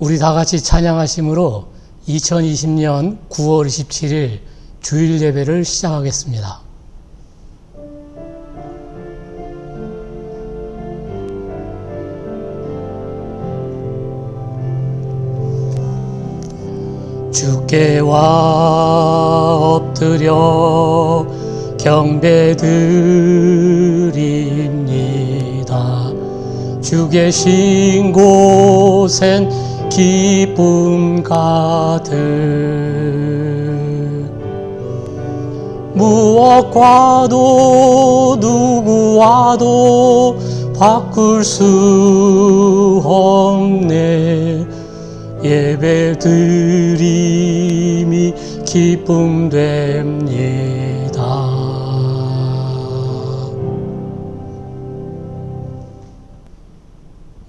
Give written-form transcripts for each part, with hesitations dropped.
우리 다 같이 찬양하심으로 2020년 9월 27일 주일 예배를 시작하겠습니다. 주께와 엎드려 경배드립니다. 주 계신 곳엔 기쁨 가득 무엇과도 누구와도 바꿀 수 없네. 예배드림이 기쁨됩니다.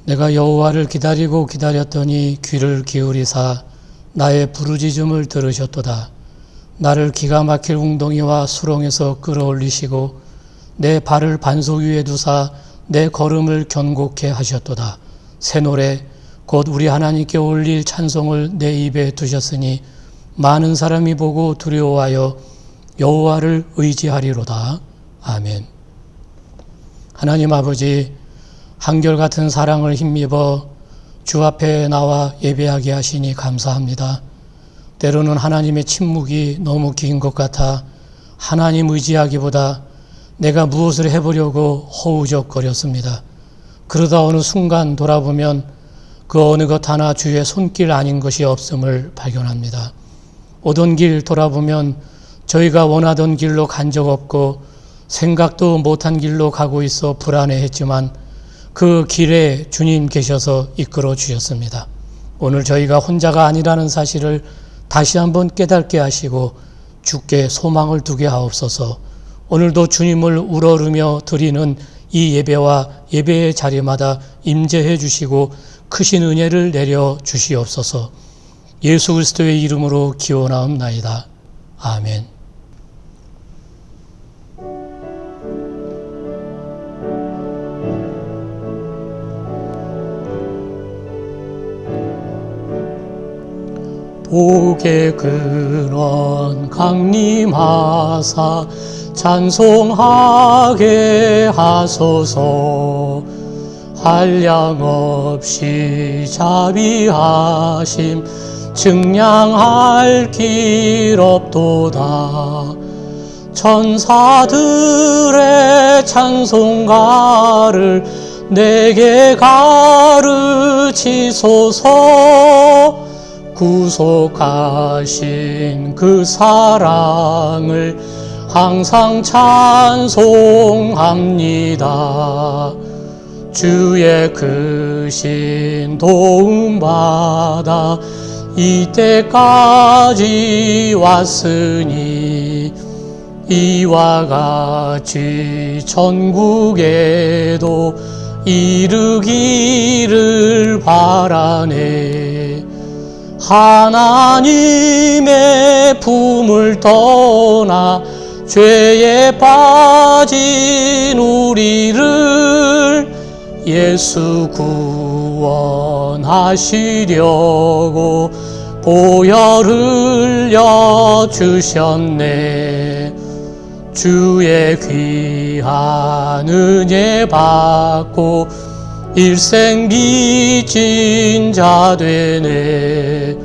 내가 여호와를 기다리고 기다렸더니 귀를 기울이사 나의 부르짖음을 들으셨도다. 나를 기가 막힐 웅덩이와 수렁에서 끌어올리시고 내 발을 반석 위에 두사 내 걸음을 견고케 하셨도다. 새 노래 곧 우리 하나님께 올릴 찬송을 내 입에 두셨으니 많은 사람이 보고 두려워하여 여호와를 의지하리로다. 아멘. 하나님 아버지, 한결같은 사랑을 힘입어 주 앞에 나와 예배하게 하시니 감사합니다. 때로는 하나님의 침묵이 너무 긴 것 같아 하나님 의지하기보다 내가 무엇을 해보려고 허우적거렸습니다. 그러다 어느 순간 돌아보면 그 어느 것 하나 주의 손길 아닌 것이 없음을 발견합니다. 오던 길 돌아보면 저희가 원하던 길로 간 적 없고 생각도 못한 길로 가고 있어 불안해했지만 그 길에 주님 계셔서 이끌어 주셨습니다. 오늘 저희가 혼자가 아니라는 사실을 다시 한번 깨닫게 하시고 주께 소망을 두게 하옵소서. 오늘도 주님을 우러르며 드리는 이 예배와 예배의 자리마다 임재해 주시고 크신 은혜를 내려 주시옵소서. 예수 그리스도의 이름으로 기원하옵나이다. 아멘. 복의 근원 강림하사 찬송하게 하소서. 한량없이 자비하심 증량할 길 없도다. 천사들의 찬송가를 내게 가르치소서. 구속하신 그 사랑을 항상 찬송합니다. 주의 크신 도움받아 이때까지 왔으니 이와 같이 천국에도 이르기를 바라네. 하나님의 품을 떠나 죄에 빠진 우리를 예수 구원하시려고 보혈 흘려 주셨네. 주의 귀한 은혜 받고 일생 빚진 자 되네.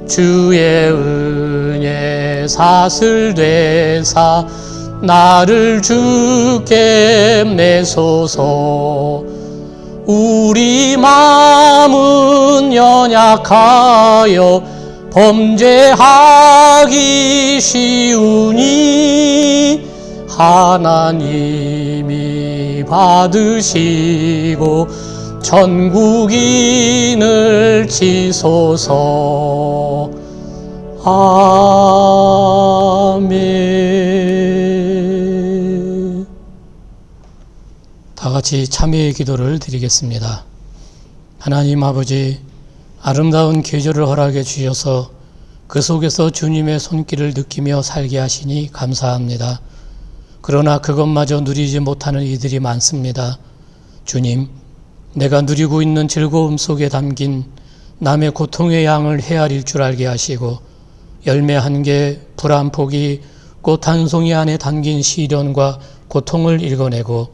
주의 은혜 사슬되사 나를 주께 내소서. 우리 마음은 연약하여 범죄하기 쉬우니 하나님이 받으시고 천국인을 치소서. 아멘. 다 같이 참회의 기도를 드리겠습니다. 하나님 아버지, 아름다운 계절을 허락해 주셔서 그 속에서 주님의 손길을 느끼며 살게 하시니 감사합니다. 그러나 그것마저 누리지 못하는 이들이 많습니다. 주님, 내가 누리고 있는 즐거움 속에 담긴 남의 고통의 양을 헤아릴 줄 알게 하시고 열매 한 개, 불 한 포기, 꽃 한 송이 안에 담긴 시련과 고통을 읽어내고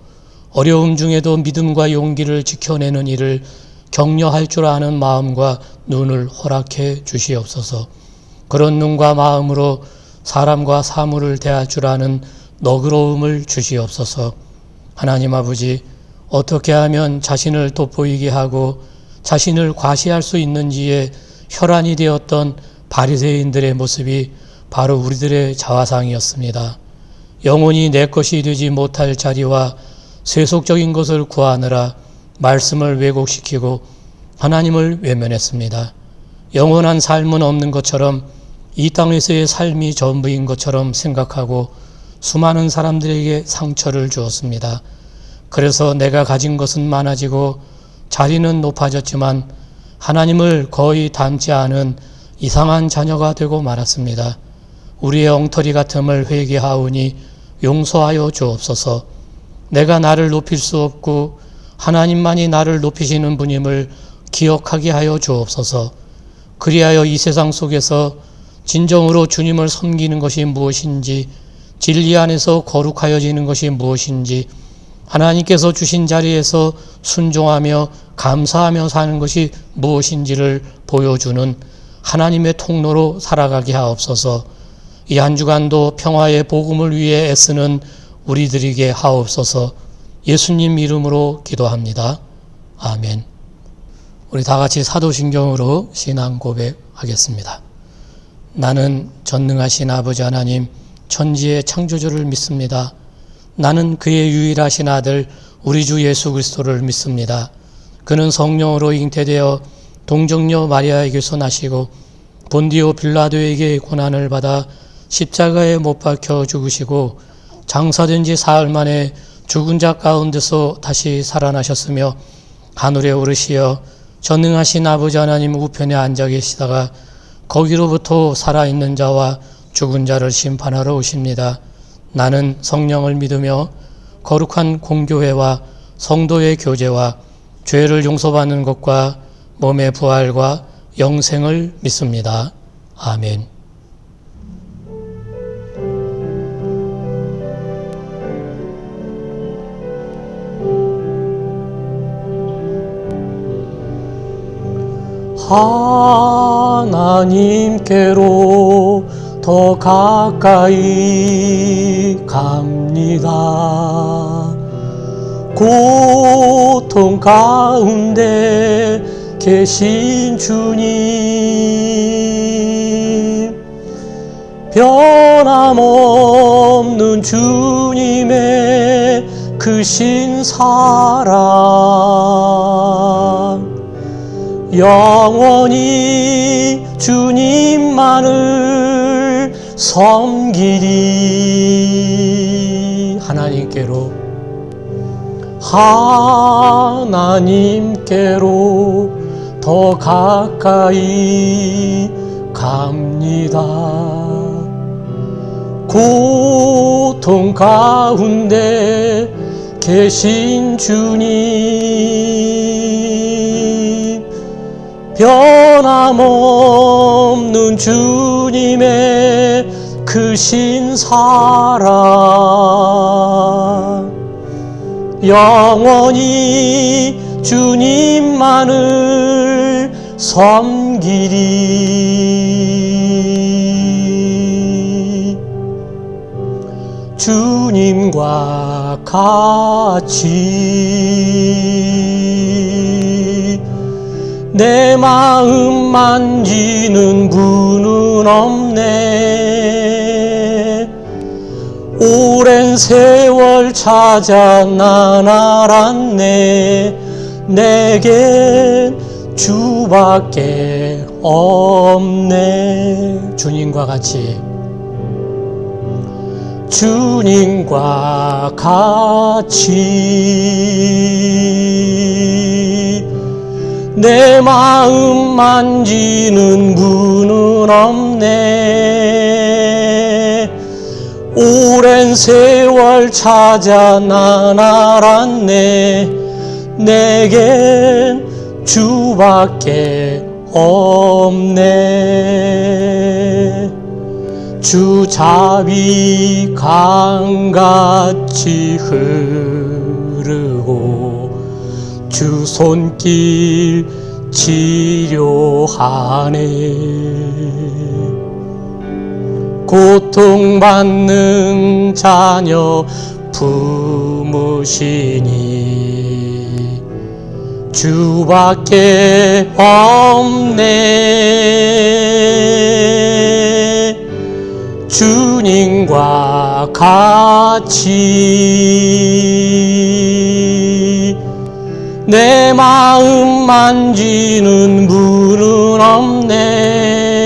어려움 중에도 믿음과 용기를 지켜내는 일을 격려할 줄 아는 마음과 눈을 허락해 주시옵소서. 그런 눈과 마음으로 사람과 사물을 대할 줄 아는 너그러움을 주시옵소서. 하나님 아버지, 어떻게 하면 자신을 돋보이게 하고 자신을 과시할 수 있는지에 혈안이 되었던 바리새인들의 모습이 바로 우리들의 자화상이었습니다. 영혼이 내 것이 되지 못할 자리와 세속적인 것을 구하느라 말씀을 왜곡시키고 하나님을 외면했습니다. 영원한 삶은 없는 것처럼 이 땅에서의 삶이 전부인 것처럼 생각하고 수많은 사람들에게 상처를 주었습니다. 그래서 내가 가진 것은 많아지고 자리는 높아졌지만 하나님을 거의 닮지 않은 이상한 자녀가 되고 말았습니다. 우리의 엉터리 같음을 회개하오니 용서하여 주옵소서. 내가 나를 높일 수 없고 하나님만이 나를 높이시는 분임을 기억하게 하여 주옵소서. 그리하여 이 세상 속에서 진정으로 주님을 섬기는 것이 무엇인지, 진리 안에서 거룩하여지는 것이 무엇인지, 하나님께서 주신 자리에서 순종하며 감사하며 사는 것이 무엇인지를 보여주는 하나님의 통로로 살아가게 하옵소서. 이 한 주간도 평화의 복음을 위해 애쓰는 우리들에게 하옵소서. 예수님 이름으로 기도합니다. 아멘. 우리 다 같이 사도신경으로 신앙 고백하겠습니다. 나는 전능하신 아버지 하나님, 천지의 창조주를 믿습니다. 나는 그의 유일하신 아들 우리 주 예수 그리스도를 믿습니다. 그는 성령으로 잉태되어 동정녀 마리아에게서 나시고 본디오 빌라도에게 고난을 받아 십자가에 못 박혀 죽으시고 장사된 지 사흘 만에 죽은 자 가운데서 다시 살아나셨으며 하늘에 오르시어 전능하신 아버지 하나님 우편에 앉아 계시다가 거기로부터 살아있는 자와 죽은 자를 심판하러 오십니다. 나는 성령을 믿으며 거룩한 공교회와 성도의 교제와 죄를 용서받는 것과 몸의 부활과 영생을 믿습니다. 아멘. 하나님께로 더 가까이 갑니다. 고통 가운데 계신 주님, 변함없는 주님의 크신 사랑, 영원히 주님만을 섬기리. 하나님께로 더 가까이 갑니다. 고통 가운데 계신 주님, 변함없는 주님의 크신 사랑, 영원히 주님만을 섬기리. 주님과 같이 내 마음 만지는 분은 없네. 오랜 세월 찾아 난 알았네. 내겐 주밖에 없네. 주님과 같이 내 마음 만지는 분은 없네. 오랜 세월 찾아 난 알았네. 내겐 주밖에 없네. 주 자비 강같이 흐르고 주 손길 치료하네. 고통받는 자녀 품으시니 주밖에 없네. 주님과 같이 내 마음 만지는 분은 없네.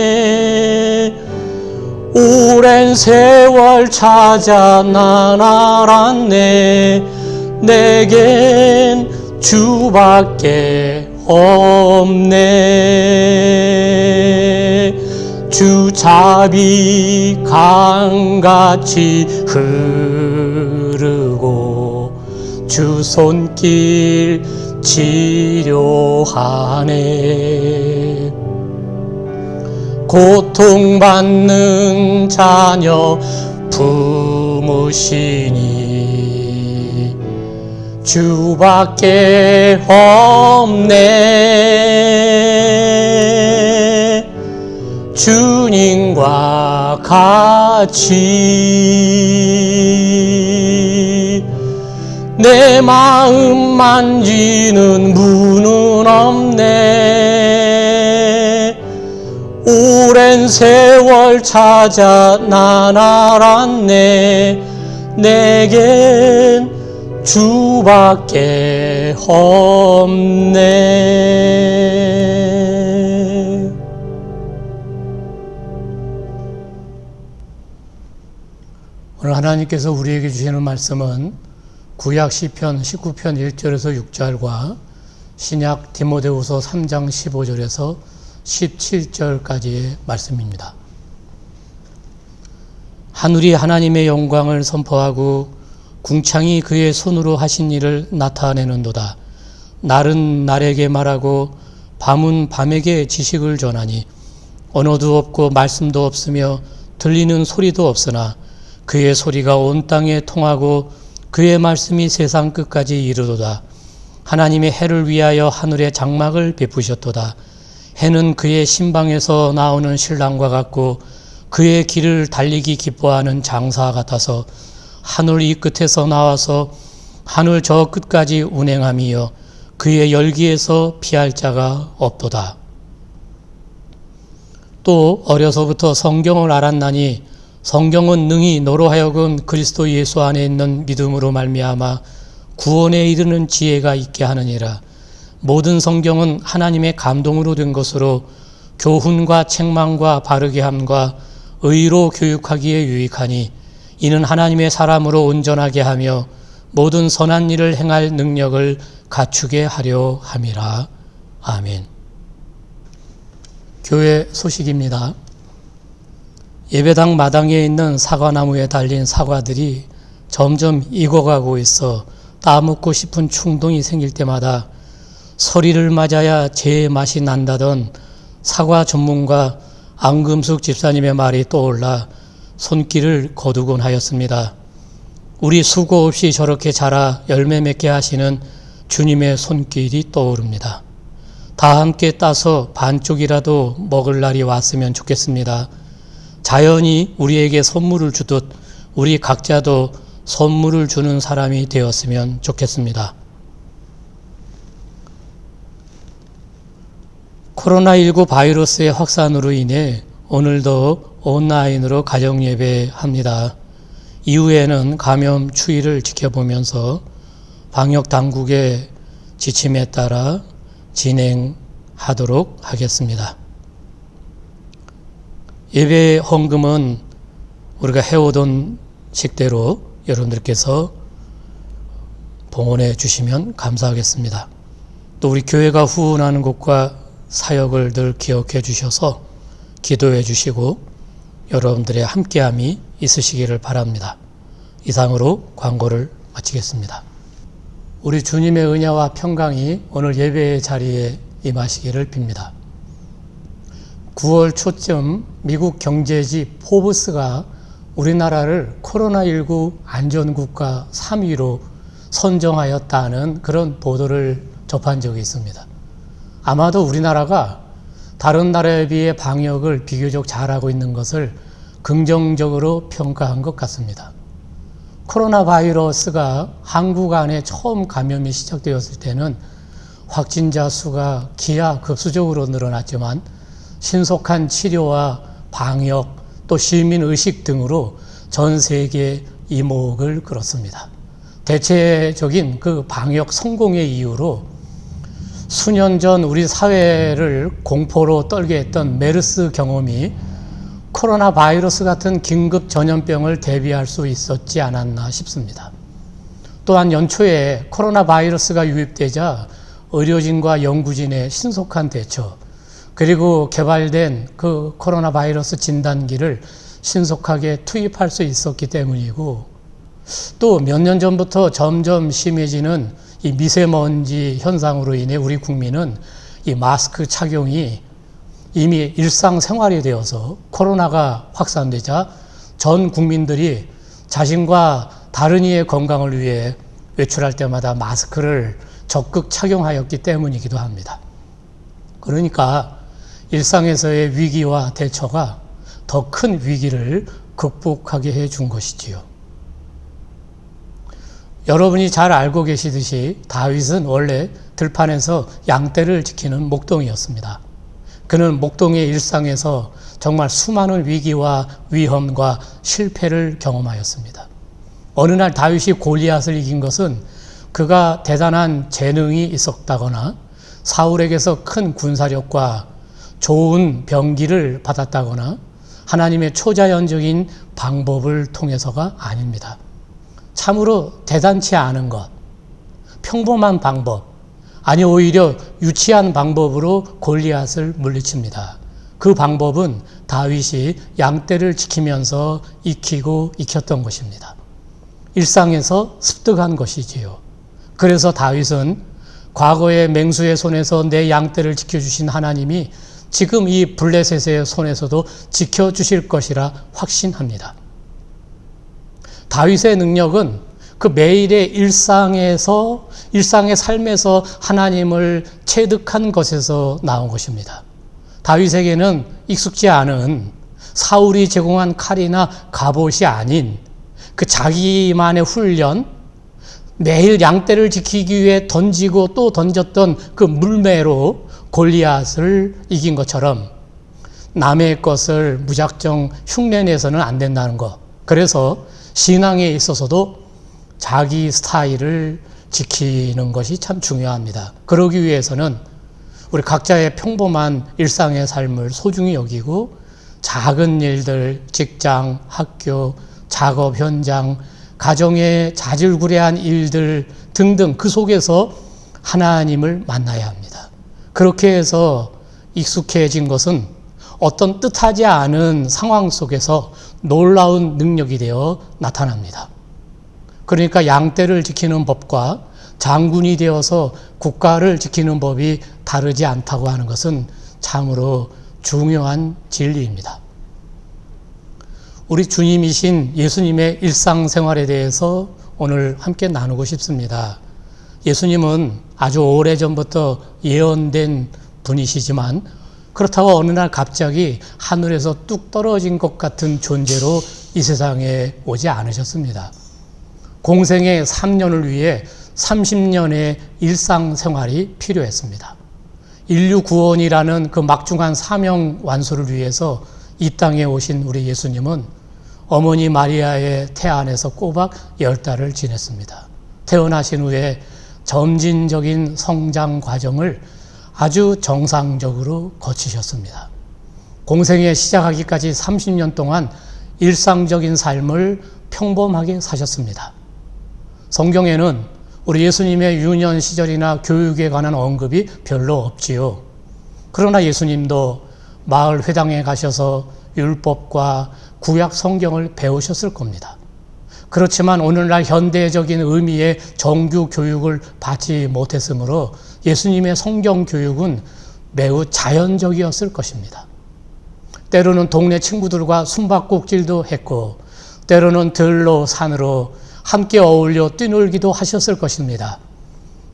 오랜 세월 찾아 난 알았네. 내겐 주밖에 없네. 주 자비 강같이 흐르고 주 손길 치료하네. 고통받는 자녀 품으시니 주밖에 없네. 주님과 같이 내 마음 만지는 분은 없네. 오랜 세월 찾아 난 알았네. 내겐 주밖에 없네. 오늘 하나님께서 우리에게 주시는 말씀은 구약 시편 19편 1절에서 6절과 신약 디모데후서 3장 15절에서 17절까지의 말씀입니다. 하늘이 하나님의 영광을 선포하고 궁창이 그의 손으로 하신 일을 나타내는도다. 날은 날에게 말하고 밤은 밤에게 지식을 전하니 언어도 없고 말씀도 없으며 들리는 소리도 없으나 그의 소리가 온 땅에 통하고 그의 말씀이 세상 끝까지 이르도다. 하나님의 해를 위하여 하늘에 장막을 베푸셨도다. 해는 그의 신방에서 나오는 신랑과 같고 그의 길을 달리기 기뻐하는 장사 같아서 하늘 이 끝에서 나와서 하늘 저 끝까지 운행함이여 그의 열기에서 피할 자가 없도다. 또 어려서부터 성경을 알았나니 성경은 능히 너로 하여금 그리스도 예수 안에 있는 믿음으로 말미암아 구원에 이르는 지혜가 있게 하느니라. 모든 성경은 하나님의 감동으로 된 것으로 교훈과 책망과 바르게 함과 의로 교육하기에 유익하니 이는 하나님의 사람으로 온전하게 하며 모든 선한 일을 행할 능력을 갖추게 하려 함이라. 아멘. 교회 소식입니다. 예배당 마당에 있는 사과나무에 달린 사과들이 점점 익어가고 있어 따먹고 싶은 충동이 생길 때마다 서리를 맞아야 제 맛이 난다던 사과 전문가 안금숙 집사님의 말이 떠올라 손길을 거두곤 하였습니다. 우리 수고 없이 저렇게 자라 열매 맺게 하시는 주님의 손길이 떠오릅니다. 다 함께 따서 반쪽이라도 먹을 날이 왔으면 좋겠습니다. 자연이 우리에게 선물을 주듯 우리 각자도 선물을 주는 사람이 되었으면 좋겠습니다. 코로나19 바이러스의 확산으로 인해 오늘도 온라인으로 가정예배합니다. 이후에는 감염 추이를 지켜보면서 방역당국의 지침에 따라 진행하도록 하겠습니다. 예배 헌금은 우리가 해오던 식대로 여러분들께서 봉헌해 주시면 감사하겠습니다. 또 우리 교회가 후원하는 곳과 사역을 늘 기억해 주셔서 기도해 주시고 여러분들의 함께함이 있으시기를 바랍니다. 이상으로 광고를 마치겠습니다. 우리 주님의 은혜와 평강이 오늘 예배의 자리에 임하시기를 빕니다. 9월 초쯤 미국 경제지 포브스가 우리나라를 코로나19 안전국가 3위로 선정하였다는 그런 보도를 접한 적이 있습니다. 아마도 우리나라가 다른 나라에 비해 방역을 비교적 잘하고 있는 것을 긍정적으로 평가한 것 같습니다. 코로나 바이러스가 한국 안에 처음 감염이 시작되었을 때는 확진자 수가 기하급수적으로 늘어났지만 신속한 치료와 방역 또 시민의식 등으로 전 세계의 이목을 끌었습니다. 대체적인 그 방역 성공의 이유로 수년 전 우리 사회를 공포로 떨게 했던 메르스 경험이 코로나 바이러스 같은 긴급 전염병을 대비할 수 있었지 않았나 싶습니다. 또한 연초에 코로나 바이러스가 유입되자 의료진과 연구진의 신속한 대처, 그리고 개발된 그 코로나 바이러스 진단기를 신속하게 투입할 수 있었기 때문이고, 또 몇 년 전부터 점점 심해지는 이 미세먼지 현상으로 인해 우리 국민은 이 마스크 착용이 이미 일상생활이 되어서 코로나가 확산되자 전 국민들이 자신과 다른 이의 건강을 위해 외출할 때마다 마스크를 적극 착용하였기 때문이기도 합니다. 그러니까 일상에서의 위기와 대처가 더 큰 위기를 극복하게 해준 것이지요. 여러분이 잘 알고 계시듯이 다윗은 원래 들판에서 양떼를 지키는 목동이었습니다. 그는 목동의 일상에서 정말 수많은 위기와 위험과 실패를 경험하였습니다. 어느 날 다윗이 골리앗을 이긴 것은 그가 대단한 재능이 있었다거나 사울에게서 큰 군사력과 좋은 병기를 받았다거나 하나님의 초자연적인 방법을 통해서가 아닙니다. 참으로 대단치 않은 것, 평범한 방법, 아니 오히려 유치한 방법으로 골리앗을 물리칩니다. 그 방법은 다윗이 양떼를 지키면서 익혔던 것입니다. 일상에서 습득한 것이지요. 그래서 다윗은 과거의 맹수의 손에서 내 양떼를 지켜주신 하나님이 지금 이 블레셋의 손에서도 지켜주실 것이라 확신합니다. 다윗의 능력은 그 매일의 일상의 삶에서 하나님을 체득한 것에서 나온 것입니다. 다윗에게는 익숙지 않은 사울이 제공한 칼이나 갑옷이 아닌 그 자기만의 훈련, 매일 양떼를 지키기 위해 던지고 또 던졌던 그 물매로 골리앗을 이긴 것처럼 남의 것을 무작정 흉내내서는 안 된다는 것. 그래서 신앙에 있어서도 자기 스타일을 지키는 것이 참 중요합니다. 그러기 위해서는 우리 각자의 평범한 일상의 삶을 소중히 여기고 작은 일들, 직장, 학교, 작업 현장, 가정의 자질구레한 일들 등등 그 속에서 하나님을 만나야 합니다. 그렇게 해서 익숙해진 것은 어떤 뜻하지 않은 상황 속에서 놀라운 능력이 되어 나타납니다. 그러니까 양떼를 지키는 법과 장군이 되어서 국가를 지키는 법이 다르지 않다고 하는 것은 참으로 중요한 진리입니다. 우리 주님이신 예수님의 일상생활에 대해서 오늘 함께 나누고 싶습니다. 예수님은 아주 오래전부터 예언된 분이시지만 그렇다고 어느 날 갑자기 하늘에서 뚝 떨어진 것 같은 존재로 이 세상에 오지 않으셨습니다. 공생의 3년을 위해 30년의 일상생활이 필요했습니다. 인류 구원이라는 그 막중한 사명 완수를 위해서 이 땅에 오신 우리 예수님은 어머니 마리아의 태 안에서 꼬박 10달을 지냈습니다. 태어나신 후에 점진적인 성장 과정을 아주 정상적으로 거치셨습니다. 공생에 시작하기까지 30년 동안 일상적인 삶을 평범하게 사셨습니다. 성경에는 우리 예수님의 유년 시절이나 교육에 관한 언급이 별로 없지요. 그러나 예수님도 마을 회당에 가셔서 율법과 구약 성경을 배우셨을 겁니다. 그렇지만 오늘날 현대적인 의미의 정규 교육을 받지 못했으므로 예수님의 성경 교육은 매우 자연적이었을 것입니다. 때로는 동네 친구들과 숨바꼭질도 했고 때로는 들로 산으로 함께 어울려 뛰놀기도 하셨을 것입니다.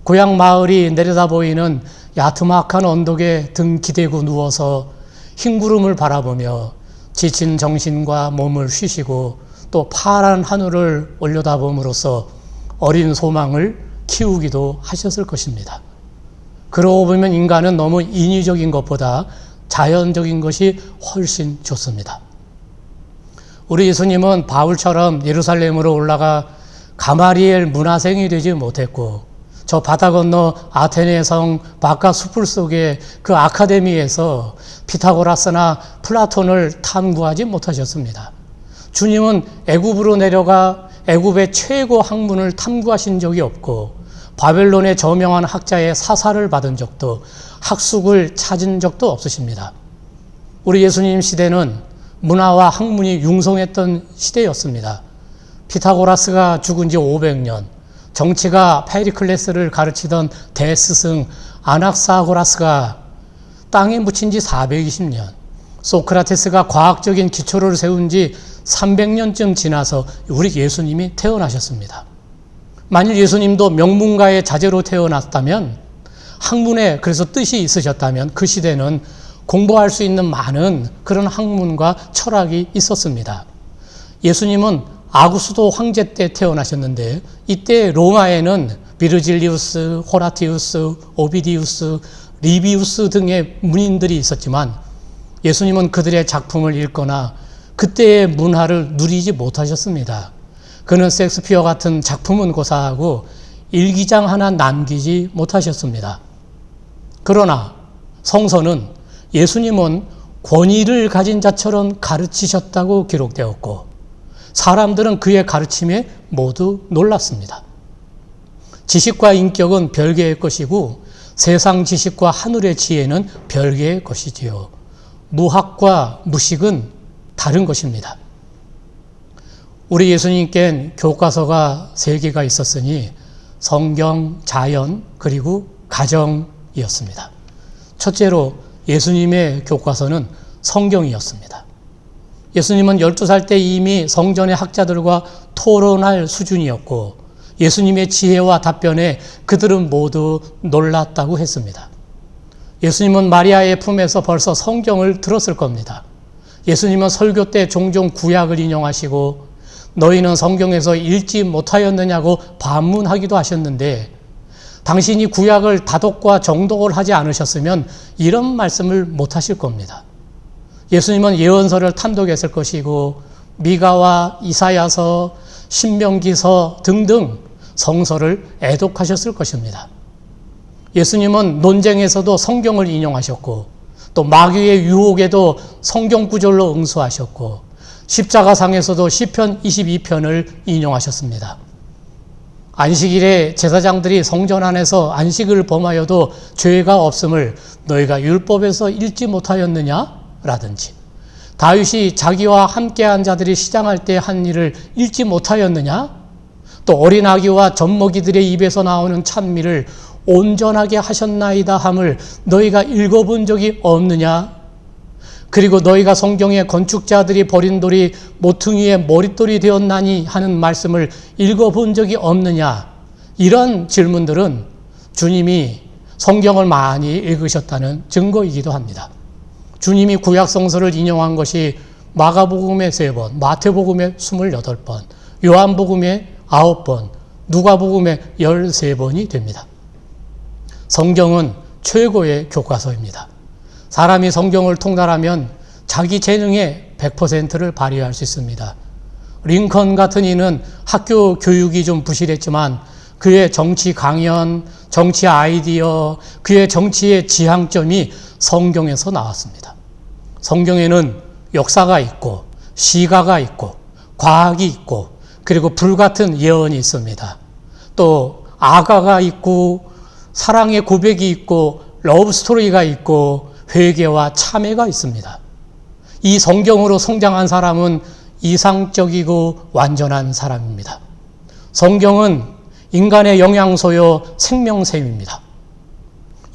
고향 마을이 내려다 보이는 야트막한 언덕에 등 기대고 누워서 흰 구름을 바라보며 지친 정신과 몸을 쉬시고 또 파란 하늘을 올려다봄으로써 어린 소망을 키우기도 하셨을 것입니다. 그러고 보면 인간은 너무 인위적인 것보다 자연적인 것이 훨씬 좋습니다. 우리 예수님은 바울처럼 예루살렘으로 올라가 가마리엘 문화생이 되지 못했고 저 바다 건너 아테네 성 바깥 숲을 속에 그 아카데미에서 피타고라스나 플라톤을 탐구하지 못하셨습니다. 주님은 애굽으로 내려가 애굽의 최고 학문을 탐구하신 적이 없고 바벨론의 저명한 학자의 사사를 받은 적도 학숙을 찾은 적도 없으십니다. 우리 예수님 시대는 문화와 학문이 융성했던 시대였습니다. 피타고라스가 죽은 지 500년, 정치가 페리클레스를 가르치던 대스승 아낙사고라스가 땅에 묻힌 지 420년, 소크라테스가 과학적인 기초를 세운 지 300년쯤 지나서 우리 예수님이 태어나셨습니다. 만일 예수님도 명문가의 자제로 태어났다면, 학문에 그래서 뜻이 있으셨다면 그 시대는 공부할 수 있는 많은 그런 학문과 철학이 있었습니다. 예수님은 아구스도 황제 때 태어나셨는데 이때 로마에는 비르질리우스, 호라티우스, 오비디우스, 리비우스 등의 문인들이 있었지만 예수님은 그들의 작품을 읽거나 그때의 문화를 누리지 못하셨습니다. 그는 셰익스피어 같은 작품은 고사하고 일기장 하나 남기지 못하셨습니다. 그러나 성서는 예수님은 권위를 가진 자처럼 가르치셨다고 기록되었고 사람들은 그의 가르침에 모두 놀랐습니다. 지식과 인격은 별개의 것이고 세상 지식과 하늘의 지혜는 별개의 것이지요. 무학과 무식은 다른 것입니다. 우리 예수님께는 교과서가 3개가 있었으니 성경, 자연, 그리고 가정이었습니다. 첫째로 예수님의 교과서는 성경이었습니다. 예수님은 12살 때 이미 성전의 학자들과 토론할 수준이었고 예수님의 지혜와 답변에 그들은 모두 놀랐다고 했습니다. 예수님은 마리아의 품에서 벌써 성경을 들었을 겁니다. 예수님은 설교 때 종종 구약을 인용하시고 너희는 성경에서 읽지 못하였느냐고 반문하기도 하셨는데 당신이 구약을 다독과 정독을 하지 않으셨으면 이런 말씀을 못하실 겁니다. 예수님은 예언서를 탐독했을 것이고 미가와 이사야서, 신명기서 등등 성서를 애독하셨을 것입니다. 예수님은 논쟁에서도 성경을 인용하셨고 또 마귀의 유혹에도 성경 구절로 응수하셨고 십자가상에서도 시편 22편을 인용하셨습니다. 안식일에 제사장들이 성전 안에서 안식을 범하여도 죄가 없음을 너희가 율법에서 읽지 못하였느냐? 라든지 다윗이 자기와 함께한 자들이 시장할 때 한 일을 읽지 못하였느냐? 또 어린 아기와 젖먹이들의 입에서 나오는 찬미를 온전하게 하셨나이다 함을 너희가 읽어본 적이 없느냐? 그리고 너희가 성경의 건축자들이 버린 돌이 모퉁이의 머릿돌이 되었나니 하는 말씀을 읽어본 적이 없느냐? 이런 질문들은 주님이 성경을 많이 읽으셨다는 증거이기도 합니다. 주님이 구약성서를 인용한 것이 마가복음의 3번, 마태복음의 28번, 요한복음의 9번, 누가복음의 13번이 됩니다. 성경은 최고의 교과서입니다. 사람이 성경을 통달하면 자기 재능의 100%를 발휘할 수 있습니다. 링컨 같은 이는 학교 교육이 좀 부실했지만 그의 정치 강연, 정치 아이디어, 그의 정치의 지향점이 성경에서 나왔습니다. 성경에는 역사가 있고 시가가 있고 과학이 있고 그리고 불같은 예언이 있습니다. 또 아가가 있고 사랑의 고백이 있고 러브스토리가 있고 회개와 참회가 있습니다. 이 성경으로 성장한 사람은 이상적이고 완전한 사람입니다. 성경은 인간의 영양소요 생명샘입니다.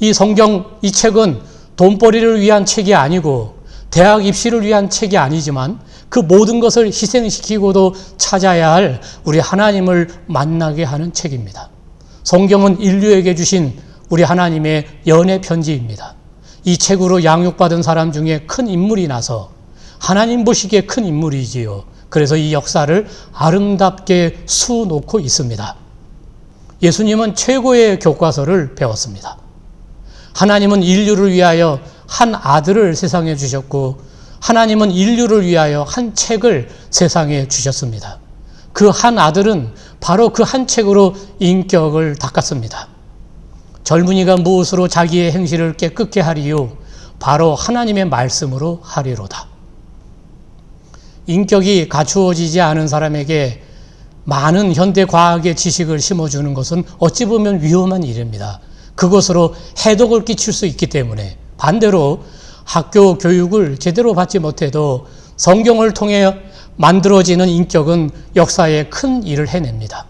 이 성경, 이 책은 돈벌이를 위한 책이 아니고 대학 입시를 위한 책이 아니지만 그 모든 것을 희생시키고도 찾아야 할 우리 하나님을 만나게 하는 책입니다. 성경은 인류에게 주신 우리 하나님의 연애 편지입니다. 이 책으로 양육받은 사람 중에 큰 인물이 나서 하나님 보시기에 큰 인물이지요. 그래서 이 역사를 아름답게 수놓고 있습니다. 예수님은 최고의 교과서를 배웠습니다. 하나님은 인류를 위하여 한 아들을 세상에 주셨고 하나님은 인류를 위하여 한 책을 세상에 주셨습니다. 그 한 아들은 바로 그 한 책으로 인격을 닦았습니다. 젊은이가 무엇으로 자기의 행실을 깨끗게 하리요? 바로 하나님의 말씀으로 하리로다. 인격이 갖추어지지 않은 사람에게 많은 현대 과학의 지식을 심어주는 것은 어찌 보면 위험한 일입니다. 그것으로 해독을 끼칠 수 있기 때문에 반대로 학교 교육을 제대로 받지 못해도 성경을 통해 만들어지는 인격은 역사에 큰 일을 해냅니다.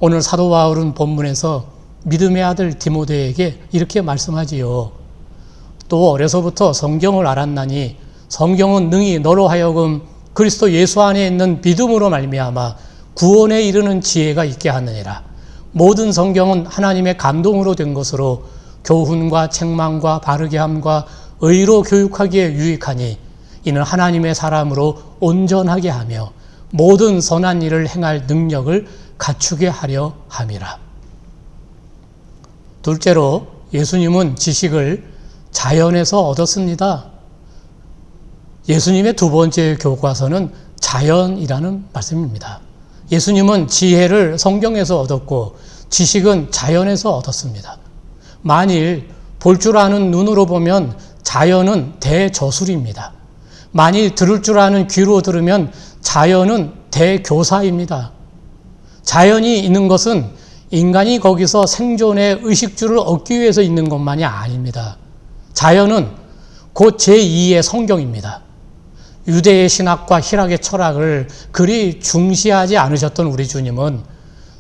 오늘 사도 바울은 본문에서 믿음의 아들 디모데에게 이렇게 말씀하지요. 또 어려서부터 성경을 알았나니 성경은 능히 너로 하여금 그리스도 예수 안에 있는 믿음으로 말미암아 구원에 이르는 지혜가 있게 하느니라. 모든 성경은 하나님의 감동으로 된 것으로 교훈과 책망과 바르게 함과 의로 교육하기에 유익하니 이는 하나님의 사람으로 온전하게 하며 모든 선한 일을 행할 능력을 갖추게 하려 함이라. 둘째로 예수님은 지식을 자연에서 얻었습니다. 예수님의 두 번째 교과서는 자연이라는 말씀입니다. 예수님은 지혜를 성경에서 얻었고 지식은 자연에서 얻었습니다. 만일 볼 줄 아는 눈으로 보면 자연은 대저술입니다. 만일 들을 줄 아는 귀로 들으면 자연은 대교사입니다. 자연이 있는 것은 인간이 거기서 생존의 의식주를 얻기 위해서 있는 것만이 아닙니다. 자연은 곧 제2의 성경입니다. 유대의 신학과 희락의 철학을 그리 중시하지 않으셨던 우리 주님은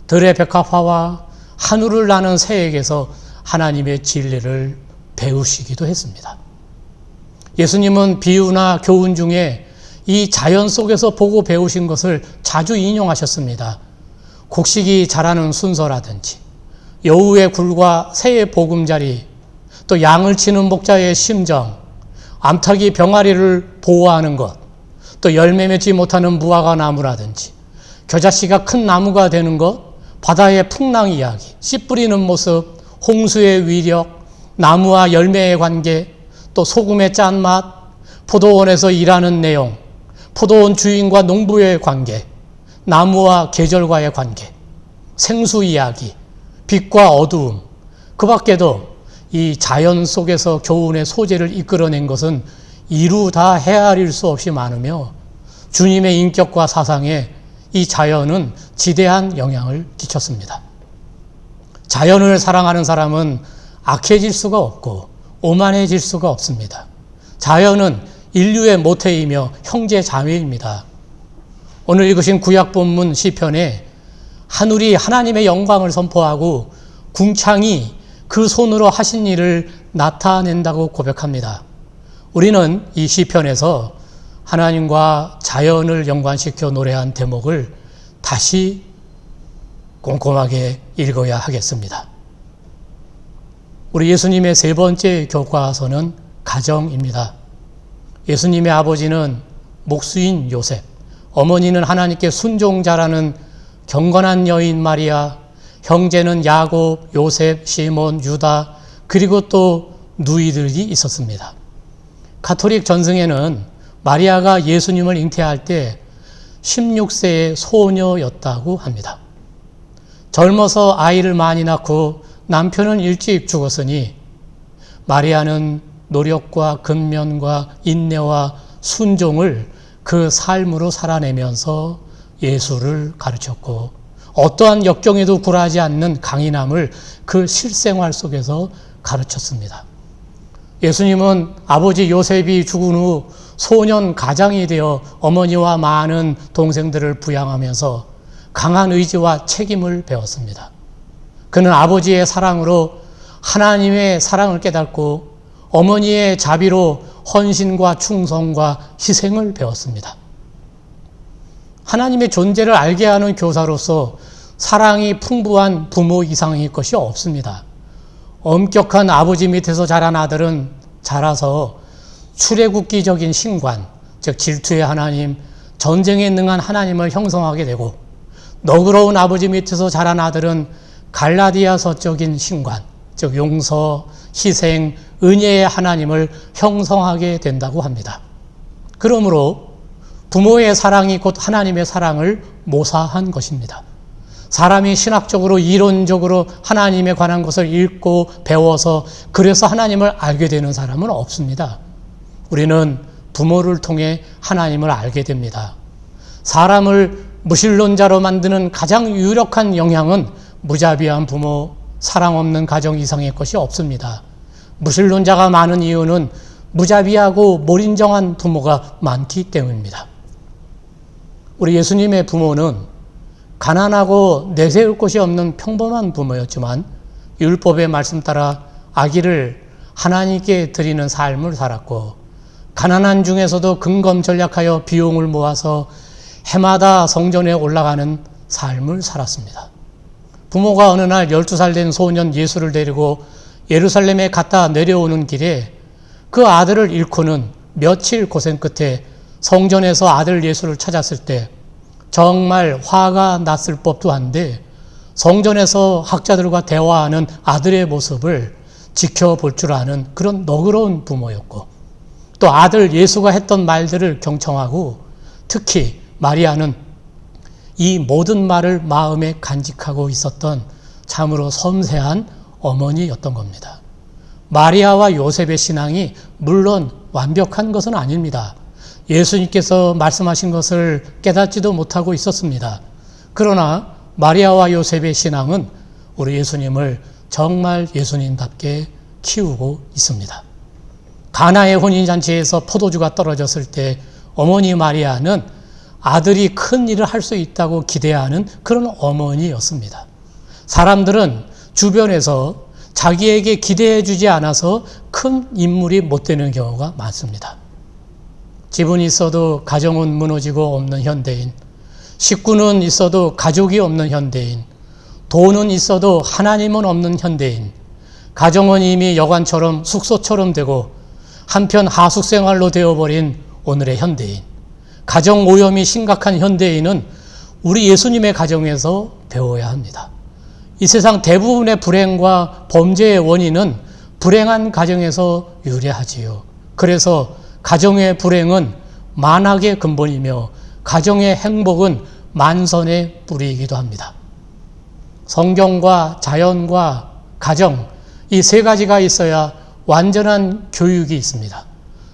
들의 백합화와 하늘을 나는 새에게서 하나님의 진리를 배우시기도 했습니다. 예수님은 비유나 교훈 중에 이 자연 속에서 보고 배우신 것을 자주 인용하셨습니다. 곡식이 자라는 순서라든지 여우의 굴과 새의 보금자리, 또 양을 치는 목자의 심정, 암탉이 병아리를 보호하는 것, 또 열매 맺지 못하는 무화과 나무라든지 겨자씨가 큰 나무가 되는 것, 바다의 풍랑 이야기, 씨 뿌리는 모습, 홍수의 위력, 나무와 열매의 관계, 또 소금의 짠맛, 포도원에서 일하는 내용, 포도원 주인과 농부의 관계, 나무와 계절과의 관계, 생수 이야기, 빛과 어두움, 그 밖에도 이 자연 속에서 교훈의 소재를 이끌어낸 것은 이루 다 헤아릴 수 없이 많으며 주님의 인격과 사상에 이 자연은 지대한 영향을 끼쳤습니다. 자연을 사랑하는 사람은 악해질 수가 없고 오만해질 수가 없습니다. 자연은 인류의 모태이며 형제 자매입니다. 오늘 읽으신 구약 본문 시편에 하늘이 하나님의 영광을 선포하고 궁창이 그 손으로 하신 일을 나타낸다고 고백합니다. 우리는 이 시편에서 하나님과 자연을 연관시켜 노래한 대목을 다시 꼼꼼하게 읽어야 하겠습니다. 우리 예수님의 세 번째 교과서는 가정입니다. 예수님의 아버지는 목수인 요셉, 어머니는 하나님께 순종자라는 경건한 여인 마리아, 형제는 야곱, 요셉, 시몬, 유다, 그리고 또 누이들이 있었습니다. 가톨릭 전승에는 마리아가 예수님을 잉태할 때 16세의 소녀였다고 합니다. 젊어서 아이를 많이 낳고 남편은 일찍 죽었으니 마리아는 노력과 근면과 인내와 순종을 그 삶으로 살아내면서 예수를 가르쳤고 어떠한 역경에도 굴하지 않는 강인함을 그 실생활 속에서 가르쳤습니다. 예수님은 아버지 요셉이 죽은 후 소년 가장이 되어 어머니와 많은 동생들을 부양하면서 강한 의지와 책임을 배웠습니다. 그는 아버지의 사랑으로 하나님의 사랑을 깨닫고 어머니의 자비로 헌신과 충성과 희생을 배웠습니다. 하나님의 존재를 알게 하는 교사로서 사랑이 풍부한 부모 이상의 것이 없습니다. 엄격한 아버지 밑에서 자란 아들은 자라서 출애굽기적인 신관, 즉 질투의 하나님, 전쟁에 능한 하나님을 형성하게 되고, 너그러운 아버지 밑에서 자란 아들은 갈라디아서적인 신관, 즉 용서, 희생, 은혜의 하나님을 형성하게 된다고 합니다. 그러므로 부모의 사랑이 곧 하나님의 사랑을 모사한 것입니다. 사람이 신학적으로 이론적으로 하나님에 관한 것을 읽고 배워서 그래서 하나님을 알게 되는 사람은 없습니다. 우리는 부모를 통해 하나님을 알게 됩니다. 사람을 무신론자로 만드는 가장 유력한 영향은 무자비한 부모, 사랑 없는 가정 이상의 것이 없습니다. 무신론자가 많은 이유는 무자비하고 몰인정한 부모가 많기 때문입니다. 우리 예수님의 부모는 가난하고 내세울 곳이 없는 평범한 부모였지만 율법의 말씀 따라 아기를 하나님께 드리는 삶을 살았고, 가난한 중에서도 근검전략하여 비용을 모아서 해마다 성전에 올라가는 삶을 살았습니다. 부모가 어느 날 12살 된 소년 예수를 데리고 예루살렘에 갔다 내려오는 길에 그 아들을 잃고는 며칠 고생 끝에 성전에서 아들 예수를 찾았을 때 정말 화가 났을 법도 한데, 성전에서 학자들과 대화하는 아들의 모습을 지켜볼 줄 아는 그런 너그러운 부모였고, 또 아들 예수가 했던 말들을 경청하고, 특히 마리아는 이 모든 말을 마음에 간직하고 있었던 참으로 섬세한 어머니였던 겁니다. 마리아와 요셉의 신앙이 물론 완벽한 것은 아닙니다. 예수님께서 말씀하신 것을 깨닫지도 못하고 있었습니다. 그러나 마리아와 요셉의 신앙은 우리 예수님을 정말 예수님답게 키우고 있습니다. 가나의 혼인잔치에서 포도주가 떨어졌을 때 어머니 마리아는 아들이 큰 일을 할 수 있다고 기대하는 그런 어머니였습니다. 사람들은 주변에서 자기에게 기대해 주지 않아서 큰 인물이 못 되는 경우가 많습니다. 집은 있어도 가정은 무너지고 없는 현대인, 식구는 있어도 가족이 없는 현대인, 돈은 있어도 하나님은 없는 현대인, 가정은 이미 여관처럼 숙소처럼 되고 한편 하숙생활로 되어버린 오늘의 현대인, 가정 오염이 심각한 현대인은 우리 예수님의 가정에서 배워야 합니다. 이 세상 대부분의 불행과 범죄의 원인은 불행한 가정에서 유래하지요. 그래서 가정의 불행은 만악의 근본이며 가정의 행복은 만선의 뿌리이기도 합니다. 성경과 자연과 가정, 이 세 가지가 있어야 완전한 교육이 있습니다.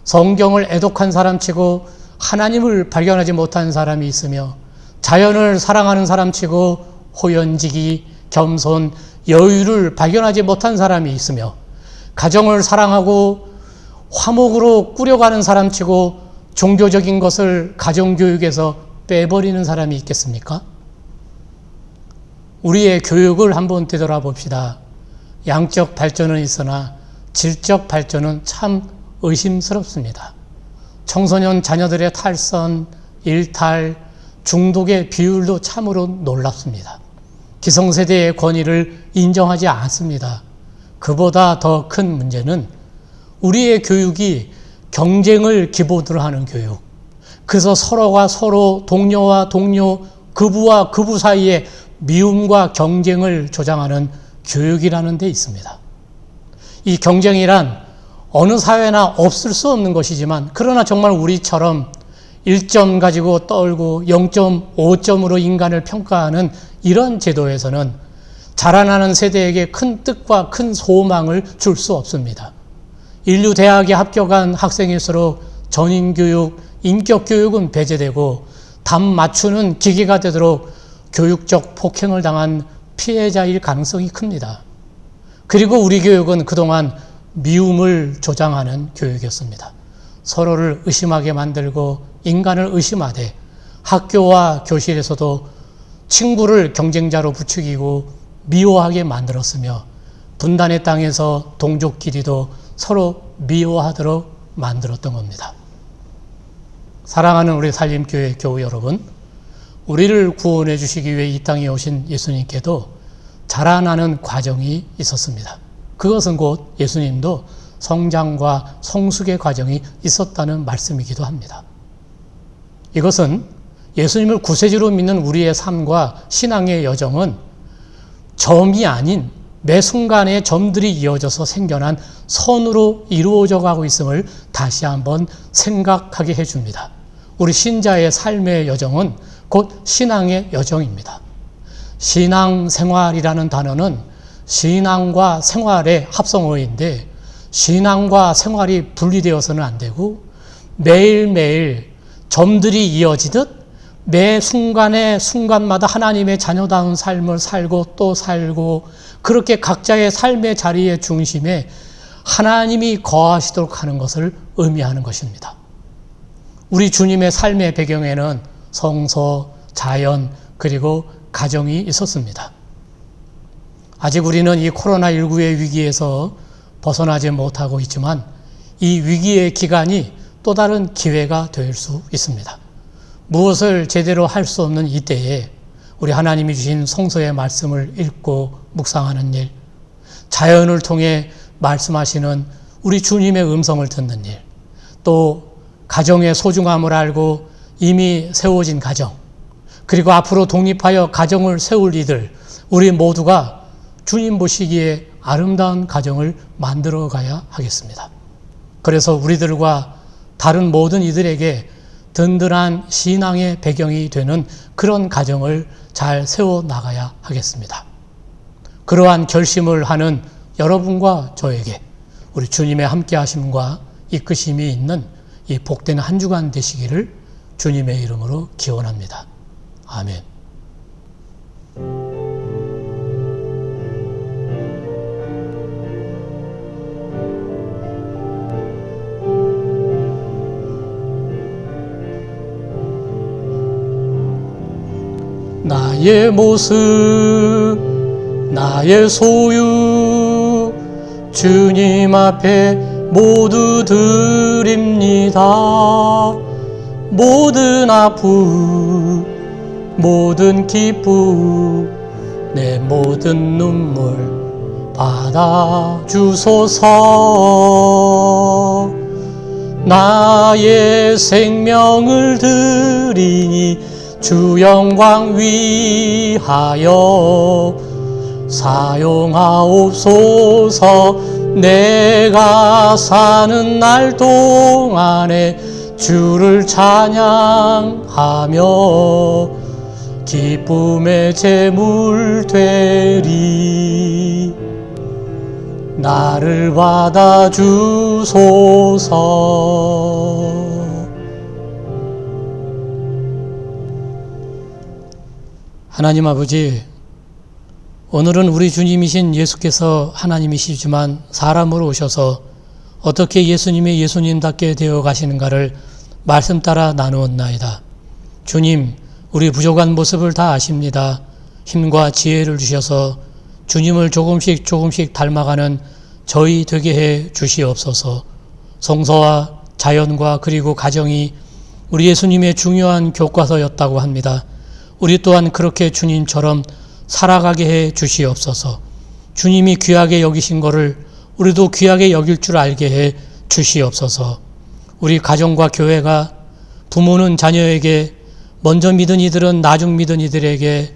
성경을 애독한 사람치고 하나님을 발견하지 못한 사람이 있으며, 자연을 사랑하는 사람치고 호연지기, 겸손, 여유를 발견하지 못한 사람이 있으며, 가정을 사랑하고 화목으로 꾸려가는 사람치고 종교적인 것을 가정교육에서 빼버리는 사람이 있겠습니까? 우리의 교육을 한번 되돌아봅시다. 양적 발전은 있으나 질적 발전은 참 의심스럽습니다. 청소년 자녀들의 탈선, 일탈, 중독의 비율도 참으로 놀랍습니다. 기성세대의 권위를 인정하지 않습니다. 그보다 더 큰 문제는 우리의 교육이 경쟁을 기본으로 하는 교육, 그래서 서로가 서로, 동료와 동료, 그부와 그부 사이에 미움과 경쟁을 조장하는 교육이라는 데 있습니다. 이 경쟁이란 어느 사회나 없을 수 없는 것이지만, 그러나 정말 우리처럼 1점 가지고 떨고 0.5점으로 인간을 평가하는 이런 제도에서는 자라나는 세대에게 큰 뜻과 큰 소망을 줄 수 없습니다. 인류 대학에 합격한 학생일수록 전인교육, 인격교육은 배제되고 답 맞추는 기계가 되도록 교육적 폭행을 당한 피해자일 가능성이 큽니다. 그리고 우리 교육은 그동안 미움을 조장하는 교육이었습니다. 서로를 의심하게 만들고 인간을 의심하되, 학교와 교실에서도 친구를 경쟁자로 부추기고 미워하게 만들었으며, 분단의 땅에서 동족끼리도 서로 미워하도록 만들었던 겁니다. 사랑하는 우리 살림교회 교우 여러분, 우리를 구원해 주시기 위해 이 땅에 오신 예수님께도 자라나는 과정이 있었습니다. 그것은 곧 예수님도 성장과 성숙의 과정이 있었다는 말씀이기도 합니다. 이것은 예수님을 구세주로 믿는 우리의 삶과 신앙의 여정은 점이 아닌 매 순간의 점들이 이어져서 생겨난 선으로 이루어져 가고 있음을 다시 한번 생각하게 해줍니다. 우리 신자의 삶의 여정은 곧 신앙의 여정입니다. 신앙생활이라는 단어는 신앙과 생활의 합성어인데 신앙과 생활이 분리되어서는 안 되고 매일매일 점들이 이어지듯 매 순간에 순간마다 하나님의 자녀다운 삶을 살고 또 살고 그렇게 각자의 삶의 자리의 중심에 하나님이 거하시도록 하는 것을 의미하는 것입니다. 우리 주님의 삶의 배경에는 성서, 자연, 그리고 가정이 있었습니다. 아직 우리는 이 코로나19의 위기에서 벗어나지 못하고 있지만 이 위기의 기간이 또 다른 기회가 될 수 있습니다. 무엇을 제대로 할 수 없는 이때에 우리 하나님이 주신 성서의 말씀을 읽고 묵상하는 일, 자연을 통해 말씀하시는 우리 주님의 음성을 듣는 일, 또 가정의 소중함을 알고 이미 세워진 가정, 그리고 앞으로 독립하여 가정을 세울 이들, 우리 모두가 주님 보시기에 아름다운 가정을 만들어 가야 하겠습니다. 그래서 우리들과 다른 모든 이들에게 든든한 신앙의 배경이 되는 그런 가정을 잘 세워나가야 하겠습니다. 그러한 결심을 하는 여러분과 저에게 우리 주님의 함께 하심과 이끄심이 있는 이 복된 한 주간 되시기를 주님의 이름으로 기원합니다. 아멘. 나의 모습, 나의 소유, 주님 앞에 모두 드립니다. 모든 아픔, 모든 기쁨, 내 모든 눈물 받아주소서. 나의 생명을 드리니 주 영광 위하여 사용하옵소서. 내가 사는 날 동안에 주를 찬양하며 기쁨의 제물 되리. 나를 받아주소서. 하나님 아버지, 오늘은 우리 주님이신 예수께서 하나님이시지만 사람으로 오셔서 어떻게 예수님의 예수님답게 되어 가시는가를 말씀 따라 나누었나이다. 주님, 우리 부족한 모습을 다 아십니다. 힘과 지혜를 주셔서 주님을 조금씩 닮아가는 저희 되게 해 주시옵소서. 성서와 자연과 그리고 가정이 우리 예수님의 중요한 교과서였다고 합니다. 우리 또한 그렇게 주님처럼 살아가게 해 주시옵소서. 주님이 귀하게 여기신 것을 우리도 귀하게 여길 줄 알게 해 주시옵소서. 우리 가정과 교회가 부모는 자녀에게, 먼저 믿은 이들은 나중 믿은 이들에게,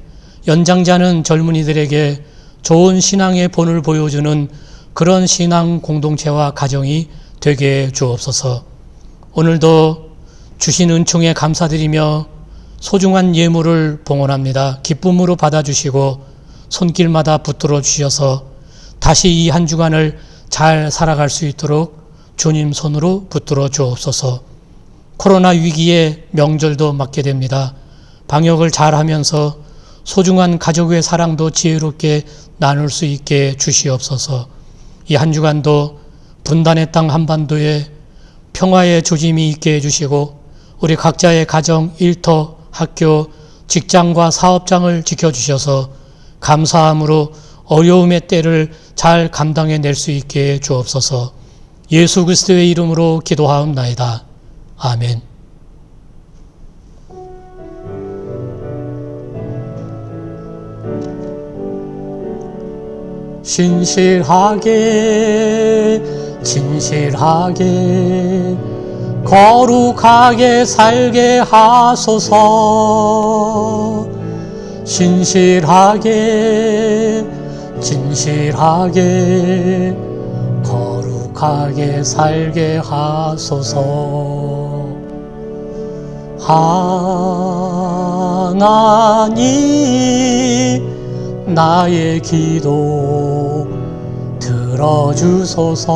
연장자는 젊은이들에게 좋은 신앙의 본을 보여주는 그런 신앙 공동체와 가정이 되게 해 주옵소서. 오늘도 주신 은총에 감사드리며 소중한 예물을 봉헌합니다. 기쁨으로 받아주시고 손길마다 붙들어 주셔서 다시 이 한 주간을 잘 살아갈 수 있도록 주님 손으로 붙들어 주옵소서. 코로나 위기에 명절도 맞게 됩니다. 방역을 잘 하면서 소중한 가족의 사랑도 지혜롭게 나눌 수 있게 주시옵소서. 이 한 주간도 분단의 땅 한반도에 평화의 조짐이 있게 해주시고 우리 각자의 가정, 일터, 학교, 직장과 사업장을 지켜주셔서 감사함으로 어려움의 때를 잘 감당해낼 수 있게 주옵소서. 예수 그리스도의 이름으로 기도하옵나이다. 아멘. 신실하게 진실하게 거룩하게 살게 하소서. 신실하게 진실하게 거룩하게 살게 하소서. 하나님 나의 기도 들어주소서.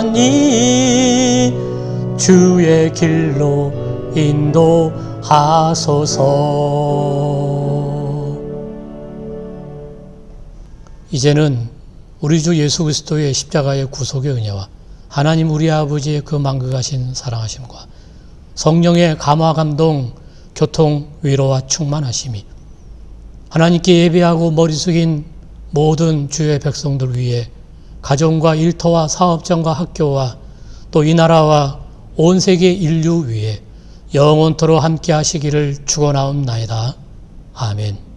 하나님 주의 길로 인도하소서. 이제는 우리 주 예수 그리스도의 십자가의 구속의 은혜와 하나님 우리 아버지의 그 만극하신 사랑하심과 성령의 감화 감동 교통 위로와 충만하심이 하나님께 예배하고 머리 숙인 모든 주의 백성들 위해 가정과 일터와 사업장과 학교와 또 이 나라와 온 세계 인류 위에 영원토록 함께 하시기를 축원하옵나이다. 아멘.